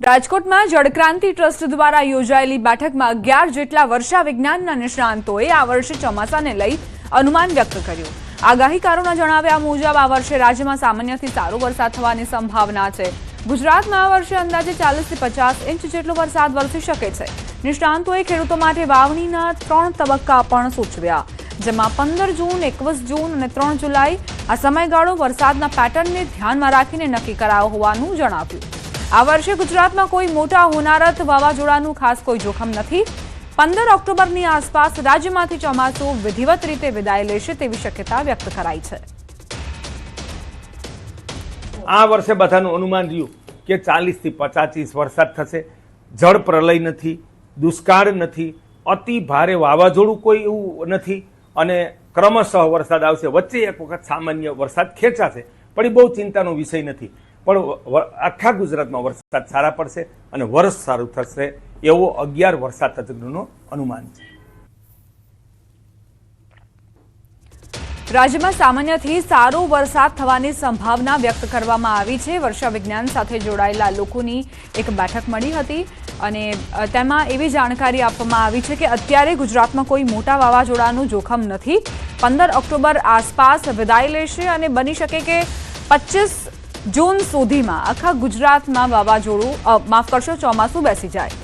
રાજકોટમાં જળક્રાંતિ ટ્રસ્ટ દ્વારા યોજાયેલી બેઠકમાં 11 જેટલા વર્ષા વિજ્ઞાનના નિષ્ણાંતોએ આ વર્ષે ચોમાસાને લઈ અનુમાન વ્યક્ત કર્યું। આગાહીકારોના જણાવ્યા મુજબ આ વર્ષે રાજ્યમાં સામાન્યથી સારો વરસાદ થવાની સંભાવના છે। ગુજરાતમાં આ વર્ષે અંદાજે 40 થી 50 ઇંચ જેટલો વરસાદ વરસી શકે છે। નિષ્ણાંતોએ ખેડૂતો માટે વાવણીના 3 તબક્કા પણ સૂચવ્યા, જેમાં 15 જૂન, 21 જૂન અને 3 જુલાઈ આ સમયગાળો વરસાદના પેટર્નને ધ્યાનમાં રાખીને નક્કી કરાયો હોવાનું જણાવ્યું। આ વર્ષે ગુજરાતમાં કોઈ મોટા હોનારત વાવાઝોડાનું ખાસ કોઈ જોખમ નથી। 15 ઓક્ટોબરની આસપાસ રાજ્યમાંથી ચોમાસું વિધિવત રીતે વિદાય લેશે તેવી શક્યતા વ્યક્ત કરાઈ છે। આ વર્ષે બધાનું અનુમાન રહ્યું કે 40 થી 50 ઇંચ વરસાદ થશે। જળ પ્રલય નથી, દુષ્કાળ નથી, અતિ ભારે વાવાઝોડું કોઈ એવું નથી અને ક્રમશઃ વરસાદ આવશે। વચ્ચે એક વખત સામાન્ય વરસાદ ખેંચાશે, પણ એ બહુ ચિંતાનો વિષય નથી। પણ આખા ગુજરાતમાં વરસાદ સારા પડશે અને વર્ષ સારું થશે એવો 11 વરસાદ તજજ્ઞોનું અનુમાન છે। રાજ્યમાં સામાન્યથી સારો વરસાદ થવાની સંભાવના વ્યક્ત કરવામાં આવી છે। વર્ષા વિજ્ઞાન સાથે જોડાયેલા લોકોની એક બેઠક મળી હતી અને તેમાં એવી જાણકારી આપવામાં આવી છે કે અત્યારે ગુજરાતમાં કોઈ મોટા વાવાઝોડાનું જોખમ નથી। 15 ઓક્ટોબર આસપાસ વિદાય લેશે અને બની શકે કે 25 જૂન સુધીમાં આખા ગુજરાતમાં ચોમાસું બેસી જાય।